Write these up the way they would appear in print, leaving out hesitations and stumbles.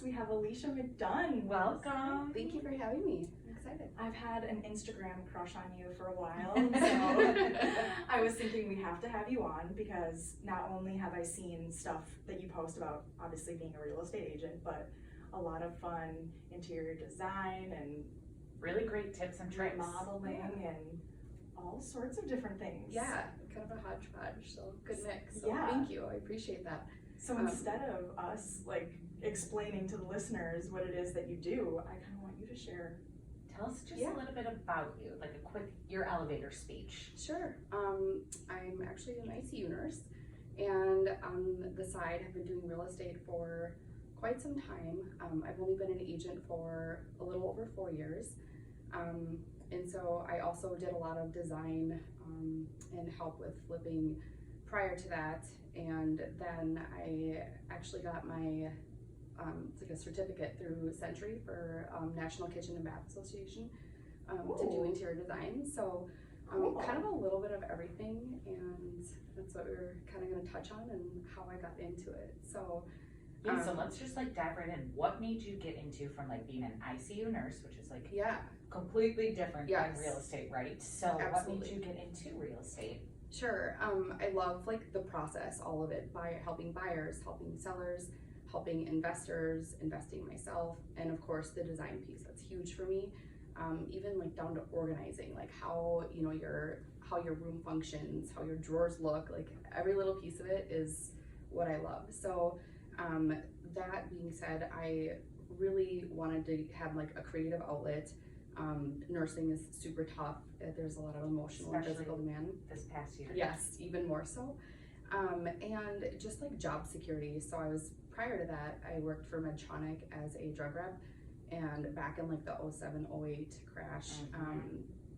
we have Elysia McDunn. Welcome. Thank you for having me. I'm excited. I've had an Instagram crush on you for a while, so I was thinking we have to have you on because not only have I seen stuff that you post about obviously being a real estate agent, but a lot of fun interior design and really great tips and tricks. Modeling and all sorts of different things. Yeah, kind of a hodgepodge, so good mix. So yeah. Thank you, I appreciate that. So instead of us like explaining to the listeners what it is that you do, I kind of want you to share. Tell us just a little bit about you, like a quick, your elevator speech. Sure. I'm actually an ICU nurse, and on the side have been doing real estate for quite some time. I've only been an agent for a little over 4 years. And so I also did a lot of design and help with flipping prior to that. And then I actually got my, it's like a certificate through Century for National Kitchen and Bath Association to do interior design. So kind of a little bit of everything, and that's what we're kind of going to touch on and how I got into it. So yeah, so let's just like dive right in. What made you get into from like being an ICU nurse, which is like completely different than real estate, right? So what made you get into real estate? Sure. I love like the process, all of it, by helping buyers, helping sellers, helping investors, investing myself, and of course the design piece. That's huge for me. Even like down to organizing, like how your room functions, how your drawers look, like every little piece of it is what I love. So that being said, I really wanted to have like a creative outlet. Nursing is super tough. There's a lot of emotional and physical demand. This past year. Yes, even more so. And just like job security. So prior to that, I worked for Medtronic as a drug rep, and back in like the 07-08 crash,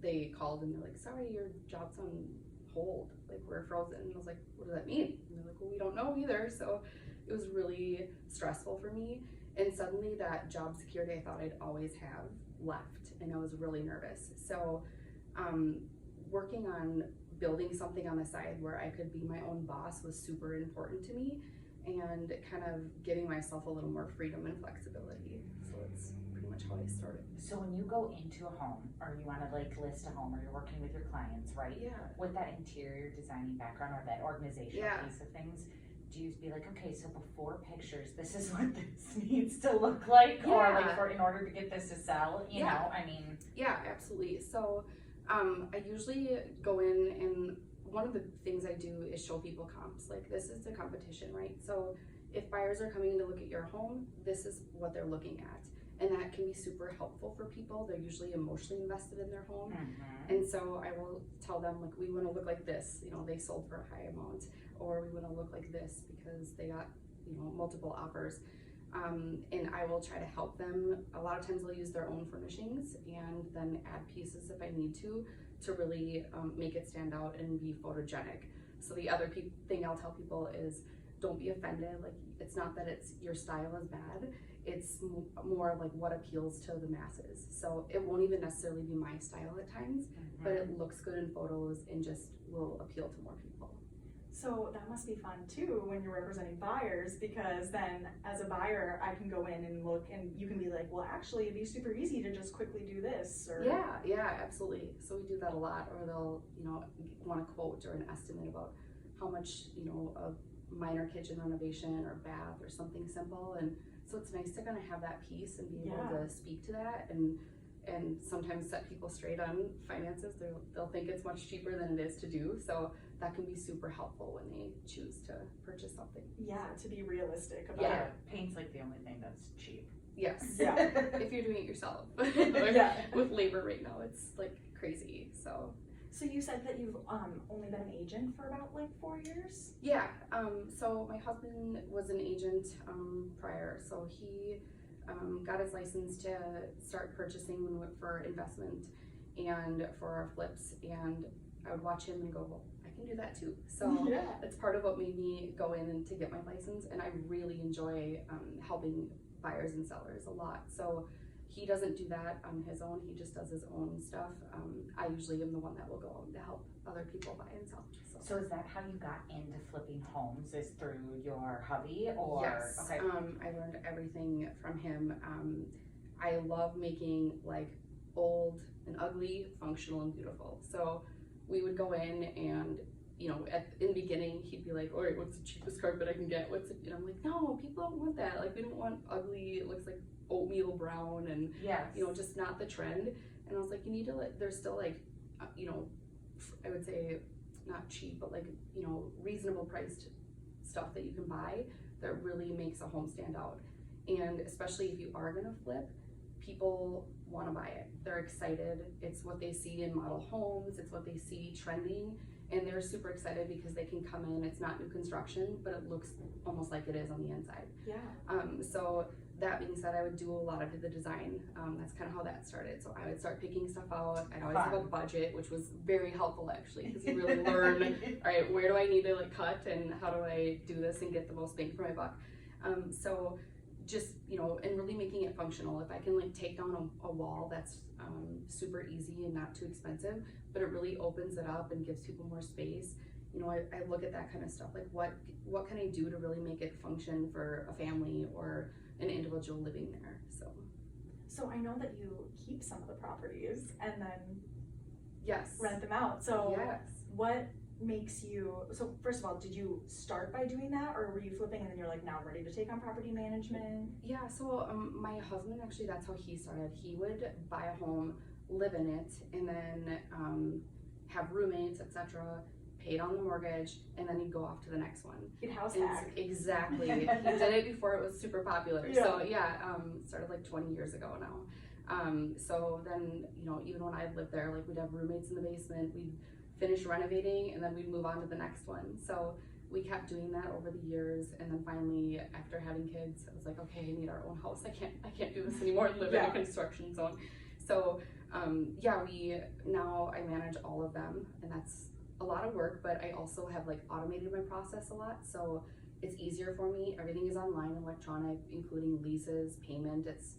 they called and they're like, sorry, your job's on hold, like we're frozen. And I was like, what does that mean? And they're like, well, we don't know either. So it was really stressful for me. And suddenly that job security I thought I'd always have left, and I was really nervous. So working on building something on the side where I could be my own boss was super important to me, and kind of giving myself a little more freedom and flexibility. So that's pretty much how I started. So when you go into a home, or you want to like list a home, or you're working with your clients, right? Yeah. With that interior designing background or that organizational piece of things, do you be like, okay, so before pictures, this is what this needs to look like, or like in order to get this to sell, you know, I mean. Yeah, absolutely. So I usually go in, and one of the things I do is show people comps. Like, this is a competition, right? So if buyers are coming in to look at your home, this is what they're looking at. And that can be super helpful for people. They're usually emotionally invested in their home. And so I will tell them, like, we want to look like this, you know, they sold for a high amount, or we want to look like this because they got, you know, multiple offers. And I will try to help them. A lot of times they'll use their own furnishings and then add pieces if I need to really make it stand out and be photogenic. So the other thing I'll tell people is, don't be offended. Like, it's not that your style is bad. It's more like what appeals to the masses. So it won't even necessarily be my style at times, but it looks good in photos and just will appeal to more people. So that must be fun too when you're representing buyers, because then as a buyer I can go in and look, and you can be like, well, actually it'd be super easy to just quickly do this. Or yeah, absolutely. So we do that a lot. Or they'll, you know, want a quote or an estimate about how much, you know, a minor kitchen renovation or bath or something simple. And so it's nice to kind of have that piece and be able to speak to that, and sometimes set people straight on finances. They'll think it's much cheaper than it is to do. So that can be super helpful when they choose to purchase something. Yeah, to be realistic about it. Paint's like the only thing that's cheap. Yes. Yeah. If you're doing it yourself. With labor right now, it's like crazy. So you said that you've only been an agent for about like 4 years? Yeah. So my husband was an agent prior. So he got his license to start purchasing when we went for investment and for our flips. And I would watch him and go, well, I can do that too. So that's part of what made me go in and to get my license. And I really enjoy helping buyers and sellers a lot. So he doesn't do that on his own. He just does his own stuff. I usually am the one that will go out to help other people buy and sell. So is that how you got into flipping homes, is through your hubby, or? Yes. Okay. I learned everything from him. I love making like old and ugly, functional and beautiful. So we would go in and, you know, in the beginning, he'd be like, all right, what's the cheapest carpet I can get? And I'm like, no, people don't want that. Like, we don't want ugly, it looks like oatmeal brown and, Yes. you know, just not the trend. And I was like, you need to there's still like, you know, I would say not cheap, but like, you know, reasonable priced stuff that you can buy that really makes a home stand out. And especially if you are gonna flip, people wanna buy it. They're excited. It's what they see in model homes. It's what they see trending. And they're super excited because they can come in, it's not new construction, but it looks almost like it is on the inside. Yeah. So that being said, I would do a lot of the design. That's kind of how that started. So I would start picking stuff out. I'd always have a budget, which was very helpful actually, because you really learn, all right, where do I need to like cut and how do I do this and get the most bang for my buck? So just, you know, and really making it functional. If I can like take down a wall, that's super easy and not too expensive, but it really opens it up and gives people more space. You know, I look at that kind of stuff, like what can I do to really make it function for a family or an individual living there. So I know that you keep some of the properties and then yes, rent them out. So yes. what makes you, so first of all, did you start by doing that, or were you flipping and then you're like, now I'm ready to take on property management? Yeah, so my husband, actually, that's how he started. He would buy a home, live in it, and then have roommates, etc., paid on the mortgage, and then he'd go off to the next one. He'd house And hack. exactly. He did it before it was super popular. Yeah. So yeah, started like 20 years ago now. So then, you know, even when I lived there, like we'd have roommates in the basement, we'd finish renovating, and then we'd move on to the next one. So we kept doing that over the years, and then finally, after having kids, I was like, okay, I need our own house. I can't do this anymore and live in a construction zone. So yeah, I manage all of them, and that's a lot of work, but I also have like automated my process a lot, so it's easier for me. Everything is online, electronic, including leases, payment. It's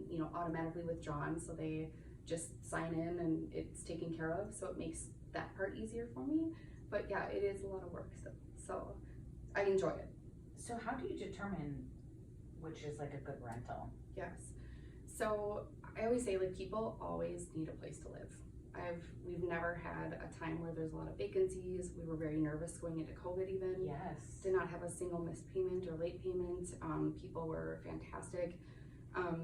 you know, automatically withdrawn, so they just sign in and it's taken care of, so it makes that part easier for me. But yeah, it is a lot of work, so I enjoy it. So how do you determine which is like a good rental? Yes, so I always say, like, people always need a place to live. We've never had a time where there's a lot of vacancies. We were very nervous going into COVID even. Yes. Did not have a single missed payment or late payment. People were fantastic.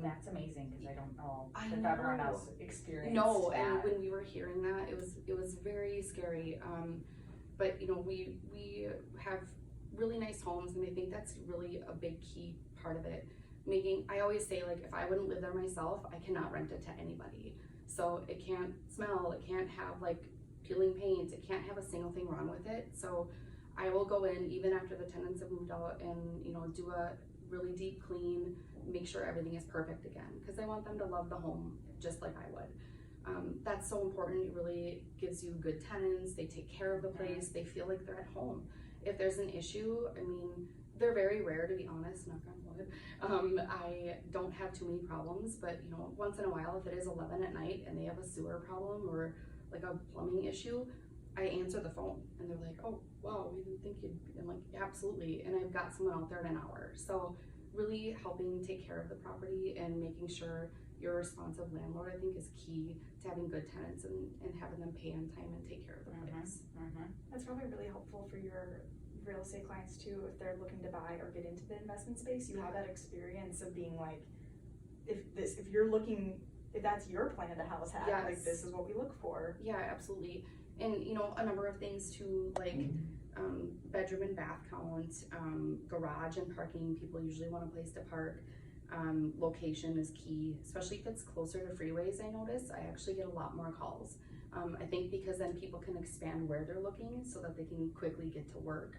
That's amazing, because I don't know I if know. everyone else experienced No, that. and when we were hearing that, it was very scary. But you know, we have really nice homes, and I think that's really a big key part of it. I always say, like, if I wouldn't live there myself, I cannot rent it to anybody. So it can't smell, it can't have like peeling paint, it can't have a single thing wrong with it. So I will go in even after the tenants have moved out and, you know, do a really deep clean, make sure everything is perfect again, because I want them to love the home just like I would. That's so important. It really gives you good tenants, they take care of the place, they feel like they're at home. If there's an issue, I mean, they're very rare, to be honest, knock on wood. I don't have too many problems, but you know, once in a while, if it is 11 at night and they have a sewer problem or like a plumbing issue, I answer the phone and they're like, oh wow, we didn't think you'd, I'm like, absolutely, and I've got someone out there in an hour. So really helping take care of the property and making sure you're a responsive landlord, I think, is key to having good tenants and having them pay on time and take care of the place. That's probably really helpful for your real estate clients too, if they're looking to buy or get into the investment space. You have that experience of being like, if that's your plan to house hack, Yes. like, this is what we look for. Yeah, absolutely. And you know, a number of things too, like bedroom and bath count, garage and parking. People usually want a place to park. Location is key, especially if it's closer to freeways. I notice I actually get a lot more calls. I think because then people can expand where they're looking so that they can quickly get to work.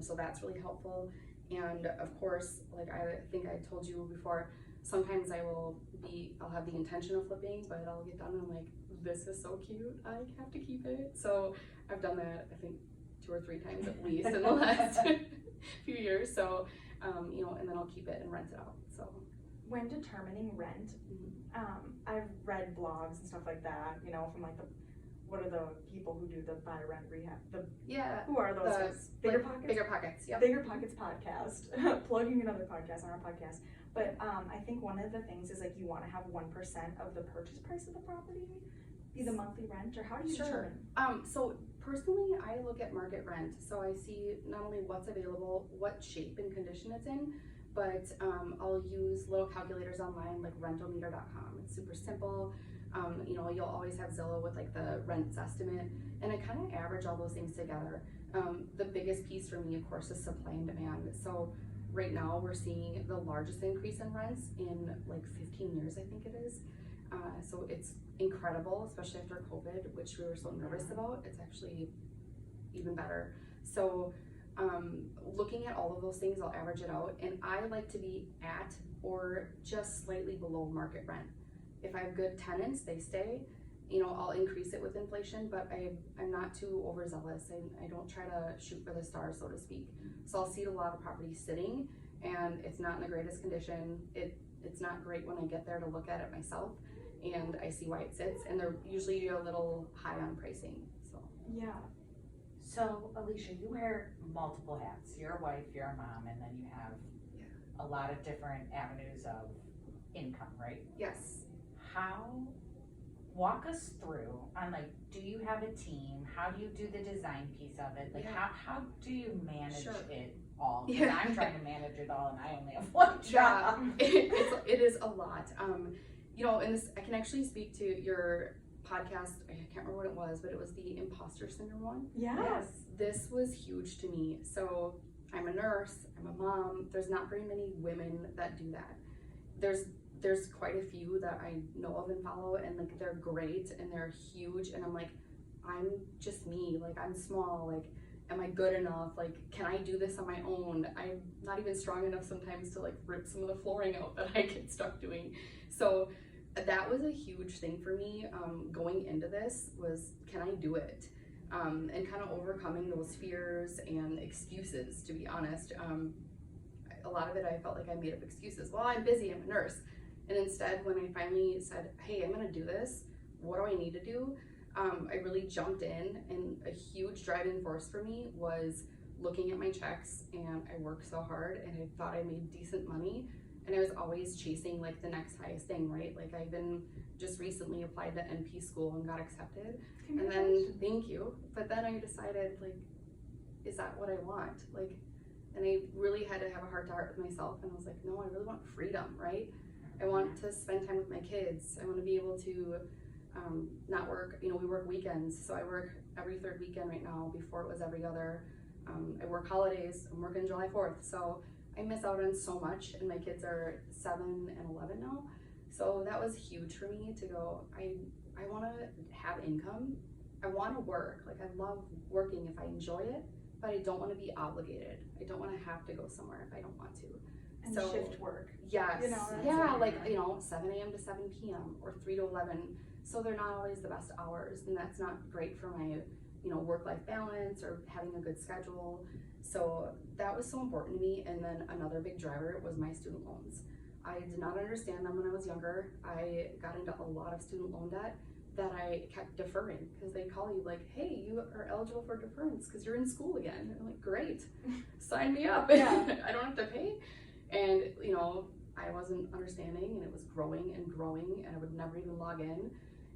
So that's really helpful. And of course, like I think I told you before, sometimes I'll have the intention of flipping, but I'll get done and I'm like, this is so cute, I have to keep it. So I've done that, I think 2 or 3 times at least in the last few years. So, you know, and then I'll keep it and rent it out. So when determining rent, I've read blogs and stuff like that, you know, from like what are the people who do the buy rent rehab, who are those guys? Bigger Pockets? Bigger Pockets, yeah. Bigger Pockets podcast, plugging another podcast on our podcast. But I think one of the things is like you want to have 1% of the purchase price of the property be the monthly rent, or how do you determine? So personally, I look at market rent. So I see not only what's available, what shape and condition it's in, but I'll use little calculators online like rentometer.com. It's super simple. You know, you'll always have Zillow with like the rents estimate, and I kind of average all those things together. The biggest piece for me, of course, is supply and demand. So right now we're seeing the largest increase in rents in like 15 years, I think it is. So it's incredible, especially after COVID, which we were so nervous about. It's actually even better. So looking at all of those things, I'll average it out, and I like to be at or just slightly below market rent. If I have good tenants, they stay. You know, I'll increase it with inflation, but I'm not too overzealous. I don't try to shoot for the stars, so to speak. So I'll see a lot of properties sitting, and it's not in the greatest condition. It's not great when I get there to look at it myself, and I see why it sits, and they're usually a little high on pricing. So yeah. So Elysia, you wear multiple hats. You're a wife, you're a mom, and then you have a lot of different avenues of income, right? yes. Walk us through on like, do you have a team? How do you do the design piece of it? Like how do you manage it all? Because I'm trying to manage it all and I only have one job. It is a lot. You know, and this, I can actually speak to your podcast. I can't remember what it was, but it was the imposter syndrome one. Yes. This was huge to me. So I'm a nurse, I'm a mom. There's not very many women that do that. There's quite a few that I know of and follow, and like they're great and they're huge, and I'm like, I'm just me, like I'm small, like am I good enough, like can I do this on my own? I'm not even strong enough sometimes to like rip some of the flooring out that I get stuck doing. So that was a huge thing for me going into this, was can I do it, and kind of overcoming those fears and excuses, to be honest. A lot of it I felt like I made up excuses. Well, I'm busy, I'm a nurse. And instead, when I finally said, hey, I'm gonna do this, what do I need to do? I really jumped in, and a huge driving force for me was looking at my checks, and I worked so hard, and I thought I made decent money, and I was always chasing like the next highest thing, right? Like I've been just recently applied to NP school and got accepted, and then, thank you, but then I decided, like, is that what I want? Like, and I really had to have a heart to heart with myself, and I was like, no, I really want freedom, right? I want to spend time with my kids. I want to be able to not work, you know, we work weekends, so I work every third weekend right now. Before it was every other. I work holidays. I'm working July 4th, so I miss out on so much, and my kids are 7 and 11 now. So that was huge for me to go, I want to have income. I want to work. Like I love working if I enjoy it, but I don't want to be obligated. I don't want to have to go somewhere if I don't want to. And so shift work. Yes. You know, yeah, like, you know, 7 a.m. to 7 p.m. or 3 to 11. So they're not always the best hours, and that's not great for my, you know, work-life balance or having a good schedule. So that was so important to me. And then another big driver was my student loans. I did not understand them when I was younger. I got into a lot of student loan debt that I kept deferring, because they call you like, hey, you are eligible for deference because you're in school again. And I'm like, great, sign me up. Yeah. I don't have to pay. And, you know, I wasn't understanding, and it was growing and growing, and I would never even log in.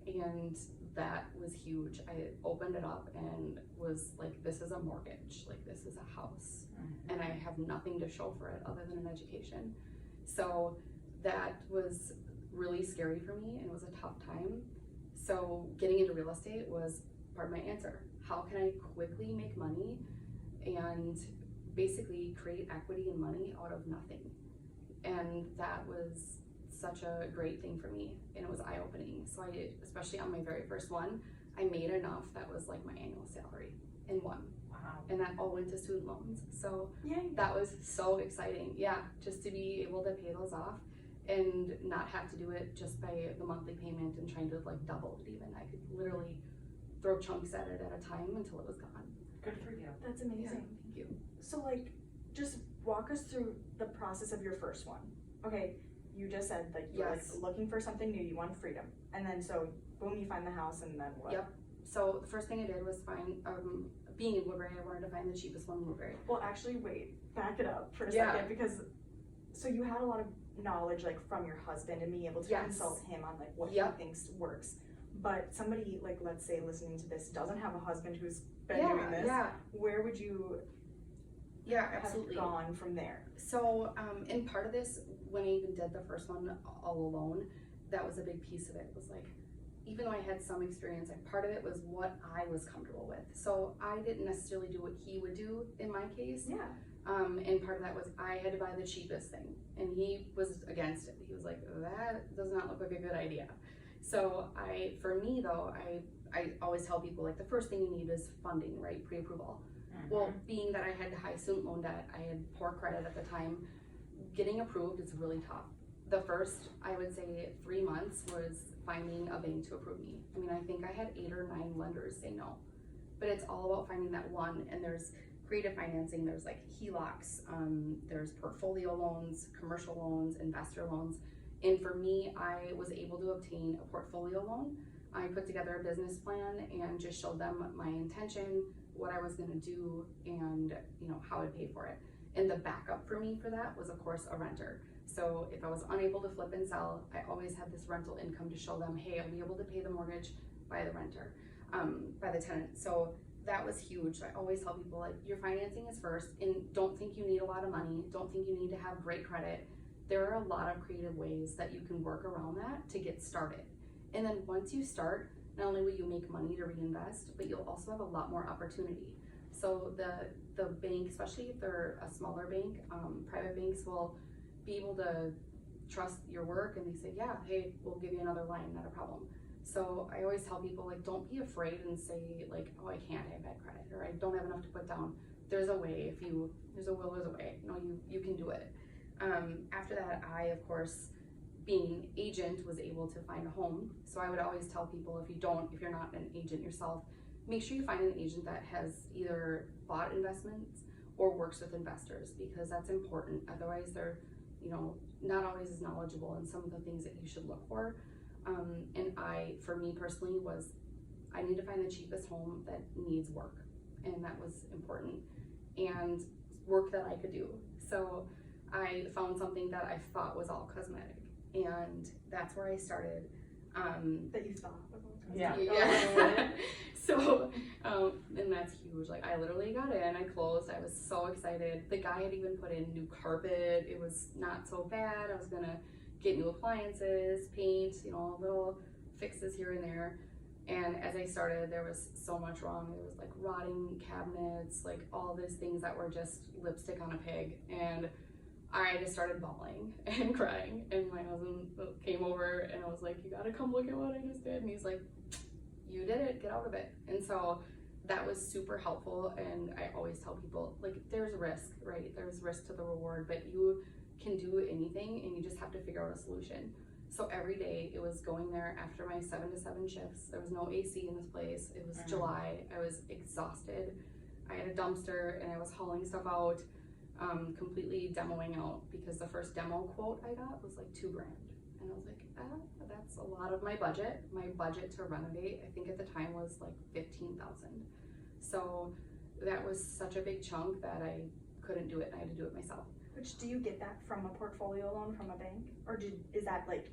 And that was huge. I opened it up and was like, this is a mortgage, like this is a house, and I have nothing to show for it other than an education. So that was really scary for me, and it was a tough time. So getting into real estate was part of my answer. How can I quickly make money and basically create equity and money out of nothing? And that was such a great thing for me, and it was eye-opening. So I, especially on my very first one, I made enough that was like my annual salary in one. Wow. And that all went to student loans. So Yay. that was so exciting. Yeah, just to be able to pay those off and not have to do it just by the monthly payment and trying to like double it even. I could literally throw chunks at it at a time until it was gone. Good for you. That's amazing. Yeah, thank you. So like, just walk us through the process of your first one. Okay, you just said like you're Yes. like looking for something new, you want freedom, and then so boom, you find the house, and then what? Yep. So the first thing I did was find, being in Woodbury, I wanted to find the cheapest one in Woodbury. Well, actually, wait, back it up for a Yeah. second, because so you had a lot of knowledge like from your husband and being able to Yes. consult him on like what Yep. he thinks works. But somebody like, let's say, listening to this doesn't have a husband who's been Yeah, doing this. yeah. Where would you Yeah, have absolutely. gone from there? So, and part of this, when I even did the first one all alone, that was a big piece of it. Was like, even though I had some experience, like part of it was what I was comfortable with. So I didn't necessarily do what he would do in my case. Yeah. And part of that was I had to buy the cheapest thing, and he was against it. He was like, that does not look like a good idea. So for me though, I always tell people like the first thing you need is funding, right? Pre-approval. Well, being that I had high student loan debt, I had poor credit at the time, getting approved is really tough. The first, I would say 3 months was finding a bank to approve me. I mean, I think I had 8 or 9 lenders say no, but it's all about finding that one. And there's creative financing, there's like HELOCs, there's portfolio loans, commercial loans, investor loans. And for me, I was able to obtain a portfolio loan. I put together a business plan and just showed them my intention, what I was gonna do, and how I'd pay for it. And the backup for me for that was of course a renter. So if I was unable to flip and sell, I always had this rental income to show them, hey, I'll be able to pay the mortgage by the renter, by the tenant. So that was huge. I always tell people like your financing is first, and don't think you need a lot of money. Don't think you need to have great credit. There are a lot of creative ways that you can work around that to get started. And then once you start, not only will you make money to reinvest, but you'll also have a lot more opportunity. So the bank, especially if they're a smaller bank, private banks will be able to trust your work, and they say, yeah, hey, we'll give you another line, not a problem. So I always tell people like, don't be afraid and say like, oh, I can't have bad credit, or I don't have enough to put down. There's a way. There's a will, there's a way. You can do it. After that, I, of course, being an agent, was able to find a home. So I would always tell people, if you're not an agent yourself, make sure you find an agent that has either bought investments or works with investors, because that's important. Otherwise they're, not always as knowledgeable in some of the things that you should look for. And for me personally, I need to find the cheapest home that needs work. And that was important. And work that I could do. So I found something that I thought was all cosmetic. And that's where I started. That you thought was Yeah. Yeah. So, and that's huge. Like I literally got in, I closed, I was so excited. The guy had even put in new carpet. It was not so bad. I was gonna get new appliances, paint, little fixes here and there. And as I started, there was so much wrong. There was like rotting cabinets, like all these things that were just lipstick on a pig. And I just started bawling and crying, and my husband came over and I was like, you gotta come look at what I just did. And he's like, you did it, get out of it. And so that was super helpful. And I always tell people, like, there's risk, right? There's risk to the reward, but you can do anything and you just have to figure out a solution. So every day it was going there after my 7 to 7 shifts. There was no AC in this place. It was July. I was exhausted. I had a dumpster and I was hauling stuff out. Completely demoing out, because the first demo quote I got was like $2,000, and I was like, that's a lot of my budget. My budget to renovate, I think at the time, was like $15,000. So that was such a big chunk that I couldn't do it, and I had to do it myself. Which, do you get that from a portfolio loan from a bank, or is that like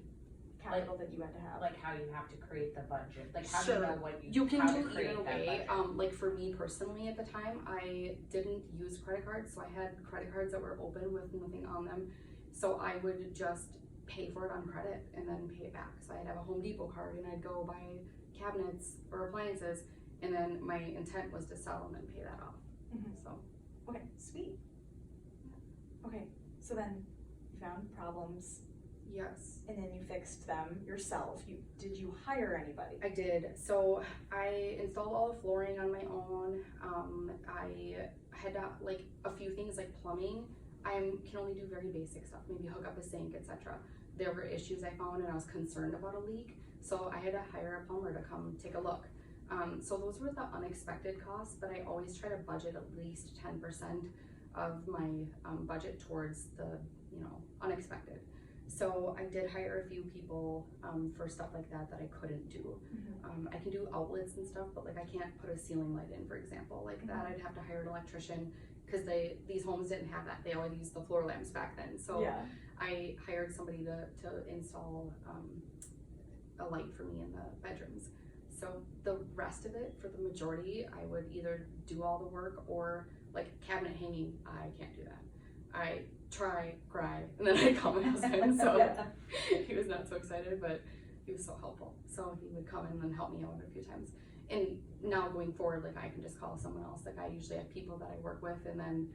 capital that you had to have? Like how you have to create the budget, like how Sure. do you know what You can how do to create either that way. budget? Like for me personally at the time, I didn't use credit cards, so I had credit cards that were open with nothing on them. So I would just pay for it on credit and then pay it back. So I'd have a Home Depot card and I'd go buy cabinets or appliances, and then my intent was to sell and then pay that off. So Okay, sweet. Okay, so then you found problems, yes. and then you fixed them yourself. Did you hire anybody? I did. So I installed all the flooring on my own. I had like a few things like plumbing. I can only do very basic stuff, maybe hook up a sink, etc. There were issues I found, and I was concerned about a leak, so I had to hire a plumber to come take a look. So those were the unexpected costs, but I always try to budget at least 10% of my budget towards the unexpected. So I did hire a few people for stuff like that I couldn't do. I can do outlets and stuff, but like I can't put a ceiling light in, for example, like that I'd have to hire an electrician because these homes didn't have that. They only used the floor lamps back then. So Yeah. I hired somebody to install a light for me in the bedrooms. So the rest of it, for the majority, I would either do all the work or like cabinet hanging. I can't do that. I try, cry, and then I call my husband. So Yeah. he was not so excited, but he was so helpful. So he would come in and help me out a few times. And now going forward, like I can just call someone else. Like I usually have people that I work with, and then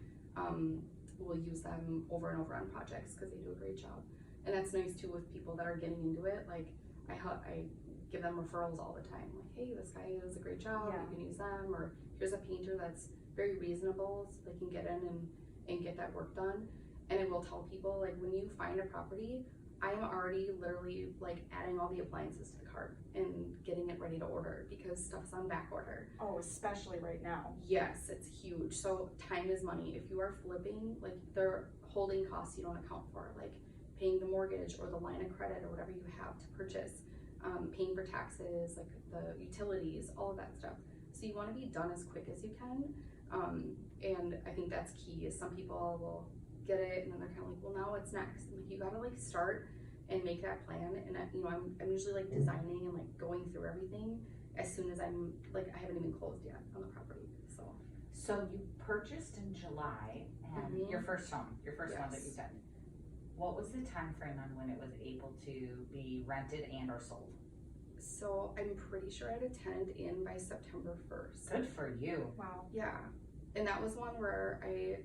we'll use them over and over on projects because they do a great job. And that's nice too with people that are getting into it. Like I give them referrals all the time. Like, hey, this guy does a great job. Yeah. You can use them. Or here's a painter that's very reasonable, so they can get in and get that work done. And I will tell people, like, when you find a property, I am already literally like adding all the appliances to the cart and getting it ready to order because stuff's on back order. Oh, especially right now. Yes, it's huge. So time is money. If you are flipping, like there are holding costs you don't account for, like paying the mortgage or the line of credit or whatever you have to purchase, paying for taxes, like the utilities, all of that stuff. So you want to be done as quick as you can. And I think that's key is some people will get it and then they're kind of like, well, now what's next? And like, you gotta like start and make that plan. And you know, I'm usually like designing and like going through everything as soon as I'm like, I haven't even closed yet on the property. So you purchased in July and your first home, your first one that you said. What was the time frame on when it was able to be rented and or sold? So I'm pretty sure I had a tenant in by September 1st. Good for you. Wow. Yeah. And that was one where I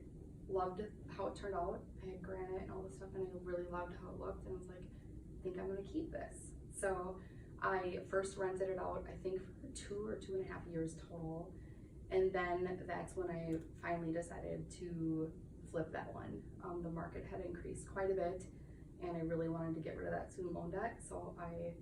loved how it turned out. I had granite and all this stuff and I really loved how it looked and I was like, I think I'm gonna keep this. So I first rented it out, I think for 2 or 2.5 years total. And then that's when I finally decided to flip that one. The market had increased quite a bit and I really wanted to get rid of that student loan debt. So I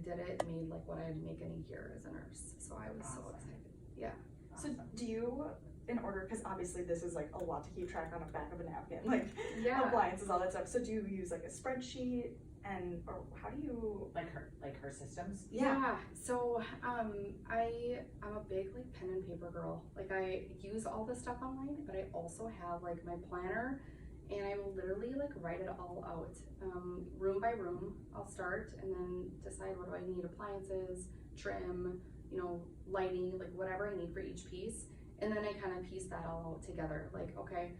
did it, made like what I'd make in a year as a nurse. So I was so excited. Yeah. So do you, in order, because obviously this is like a lot to keep track on the back of a napkin, like appliances, all that stuff. So do you use like a spreadsheet or how do you? Like her systems? Yeah. So I'm a big like pen and paper girl. Like I use all the stuff online, but I also have like my planner and I will literally like write it all out. Room by room, I'll start and then decide what do I need, appliances, trim, you know, lighting, like whatever I need for each piece. And then I kind of piece that all out together. Like, okay,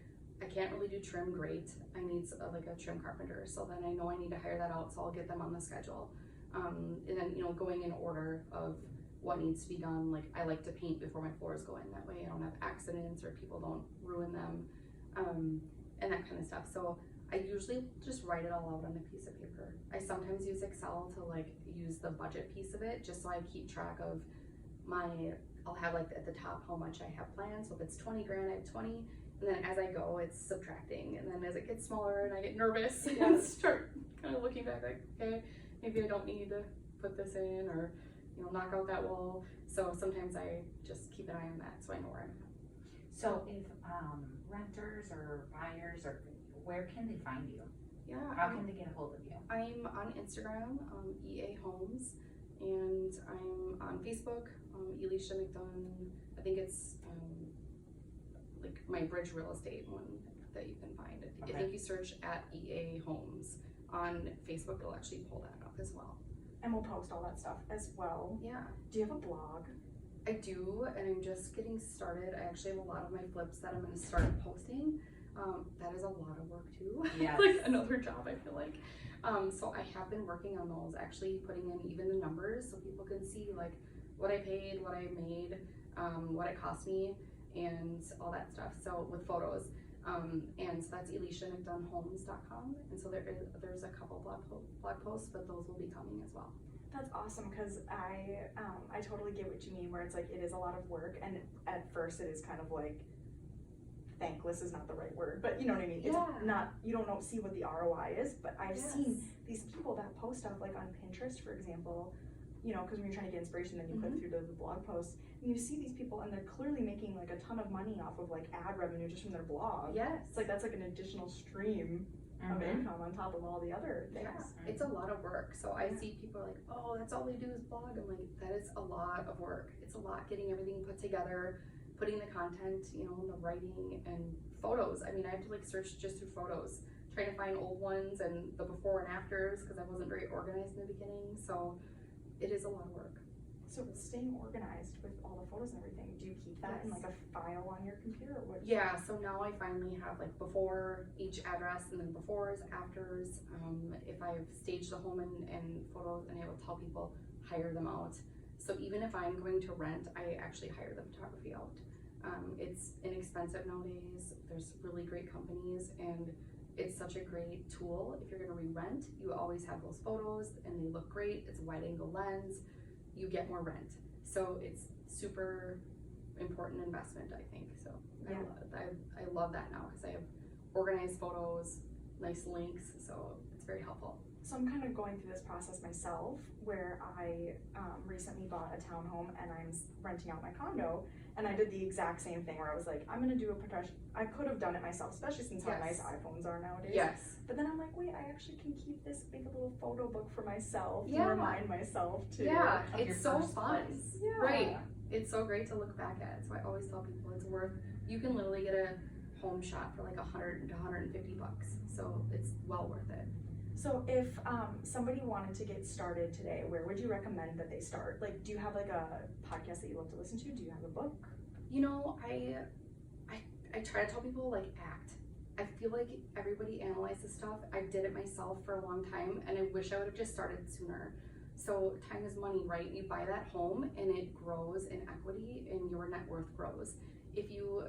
I can't really do trim great. I need like a trim carpenter. So then I know I need to hire that out. So I'll get them on the schedule. And then, you know, going in order of what needs to be done. Like I like to paint before my floors go in. That way I don't have accidents or people don't ruin them. And that kind of stuff. So I usually just write it all out on a piece of paper. I sometimes use Excel to like use the budget piece of it, just so I keep track of I'll have like at the top how much I have planned. So if it's 20 grand, I have 20. And then as I go, it's subtracting. And then as it gets smaller and I get nervous and start kind of looking back like, okay, maybe I don't need to put this in or, you know, knock out that wall. So sometimes I just keep an eye on that so I know where I'm at. So if renters or buyers or where can they find you? Yeah. How can they get a hold of you? I'm on Instagram, EA Homes, and I'm on Facebook, Elysia McDunn. I think it's like my Bridge Real Estate one that you can find. Okay. I think you search at EA Homes on Facebook, it'll actually pull that up as well. And we'll post all that stuff as well. Yeah. Do you have a blog? I do, and I'm just getting started. I actually have a lot of my flips that I'm going to start posting. That is a lot of work too. Yes. Like another job, I feel like. So I have been working on those, actually putting in even the numbers so people can see like what I paid, what I made, what it cost me, and all that stuff. So with photos. And so that's ElysiaMcDunnHomes.com. And so there's a couple blog posts, but those will be coming as well. That's awesome because I totally get what you mean where it's like it is a lot of work and at first it is kind of like thankless is not the right word, but you know what I mean? Yeah. It's not, you don't see what the ROI is, but I've Yes. seen these people that post stuff like on Pinterest, for example, you know, because when you're trying to get inspiration, then you click through the blog posts and you see these people and they're clearly making like a ton of money off of like ad revenue just from their blog. Yes. It's like, that's like an additional stream of income on top of all the other things. Yeah, it's a lot of work. So I see people are like, oh, that's all they do is blog. I'm like, that is a lot of work. It's a lot getting everything put together, putting the content, you know, the writing and photos. I mean, I have to like search just through photos, trying to find old ones and the before and afters because I wasn't very organized in the beginning. So it is a lot of work. So staying organized with all the photos and everything, do you keep that in like a file on your computer? Or what? Yeah, so now I finally have like before each address and then befores, afters. If I've staged the home and photos, and I will tell people, hire them out. So even if I'm going to rent, I actually hire the photography out. It's inexpensive nowadays. There's really great companies and it's such a great tool. If you're gonna re-rent, you always have those photos and they look great. It's a wide angle lens. You get more rent. So it's super important investment, I think. So yeah. I love that now because I have organized photos, nice links, so it's very helpful. So I'm kind of going through this process myself where I recently bought a townhome and I'm renting out my condo, and I did the exact same thing where I was like, I'm gonna do a professional. I could have done it myself, especially since how nice iPhones are nowadays. Yes. But then I'm like, wait, I actually can keep this big little photo book for myself to Yeah. remind myself to. Yeah, of it's your so first fun. place. Yeah. Right. It's so great to look back at. So I always tell people it's worth. You can literally get a home shot for like $100 to $150. So it's well worth it. So if somebody wanted to get started today, where would you recommend that they start? Like, do you have like a podcast that you love to listen to? Do you have a book? You know, I try to tell people like act. I feel like everybody analyzes stuff. I did it myself for a long time and I wish I would have just started sooner. So time is money, right? You buy that home and it grows in equity and your net worth grows. If you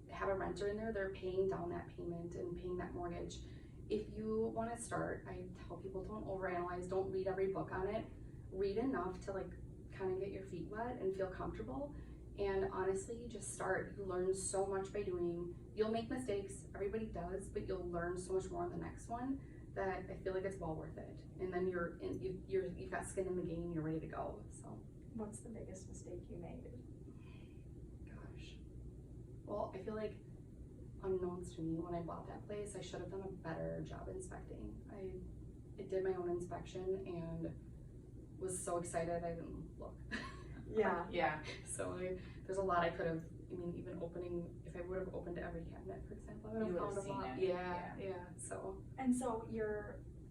have a renter in there, they're paying down that payment and paying that mortgage. If you want to start, I tell people don't overanalyze, don't read every book on it. Read enough to like kind of get your feet wet and feel comfortable. And honestly, just start. You learn so much by doing. You'll make mistakes, everybody does, but you'll learn so much more on the next one that I feel like it's well worth it. And then you've got skin in the game, you're ready to go. So what's the biggest mistake you made? Gosh. Well, I feel like unknowns to me when I bought that place, I should have done a better job inspecting. I did my own inspection and was so excited I didn't look. Yeah. Yeah. So there's a lot I could have, I mean, even opening, if I would have opened every cabinet, for example, I would You have would found have a lot. seen it. Yeah, so. And so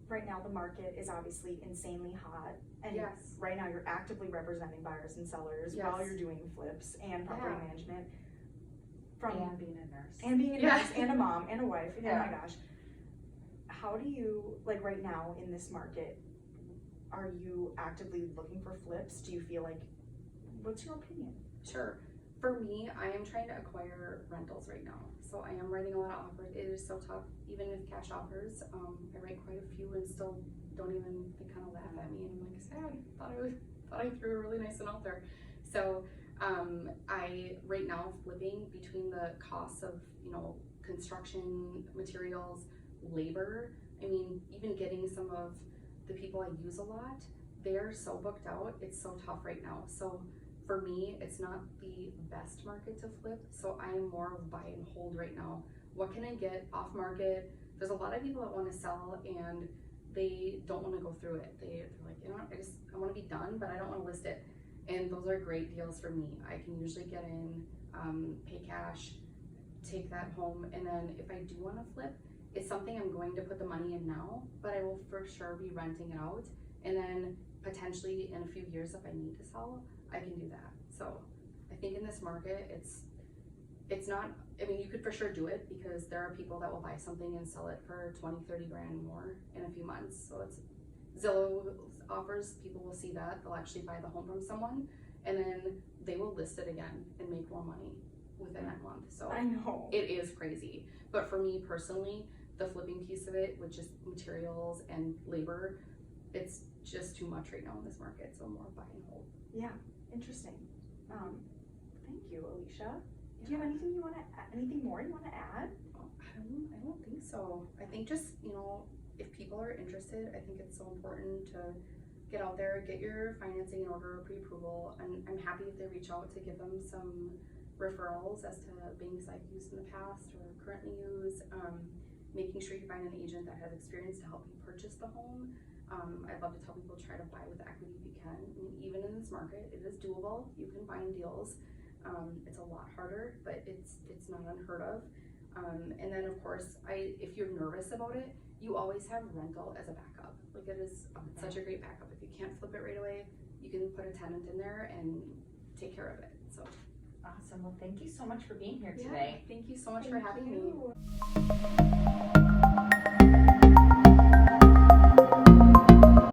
right now the market is obviously insanely hot, and Yes. right now you're actively representing buyers and sellers while Yes. you're doing flips and property Yeah. management. And being a nurse. And being a Yeah. nurse and a mom and a wife. Yeah. Oh my gosh. How do you, like right now in this market, are you actively looking for flips? Do you feel like, what's your opinion? Sure. For me, I am trying to acquire rentals right now. So I am writing a lot of offers. It is so tough, even with cash offers. I write quite a few and still don't even, they kind of laugh at me and I'm like, sad, thought I threw a really nice one out there. So I, right now, flipping between the costs of, you know, construction materials, labor, I mean, even getting some of the people I use a lot, they're so booked out, it's so tough right now. So for me, it's not the best market to flip, so I am more of buy and hold right now. What can I get off market? There's a lot of people that want to sell and they don't want to go through it. They're like, you know what, I want to be done, but I don't want to list it. And those are great deals for me. I can usually get in, pay cash, take that home, and then if I do want to flip, it's something I'm going to put the money in now, but I will for sure be renting it out. And then potentially in a few years, if I need to sell, I can do that. So I think in this market, it's not, I mean, you could for sure do it because there are people that will buy something and sell it for 20, 30 grand more in a few months. So it's Zillow offers, people will see that, they'll actually buy the home from someone and then they will list it again and make more money within that month. So I know. it is crazy. But for me personally, the flipping piece of it, which is materials and labor, it's just too much right now in this market. So more buy and hold. Yeah, interesting. Thank you, Elysia. Do you have anything more you want to add? I don't think so. I think just, you know, if people are interested, I think it's so important to get out there, get your financing in order, pre-approval, and I'm happy if they reach out to give them some referrals as to banks I've used in the past or currently use. making sure you find an agent that has experience to help you purchase the home. I'd love to tell people try to buy with equity if you can. I mean, even in this market, it is doable. You can find deals. It's a lot harder, but it's not unheard of. And then of course, if you're nervous about it, you always have rental as a backup. Like it is such a great backup. If you can't flip it right away, you can put a tenant in there and take care of it. So awesome. Well, thank you so much for being here yeah, today. thank you so much Thank for having me. you.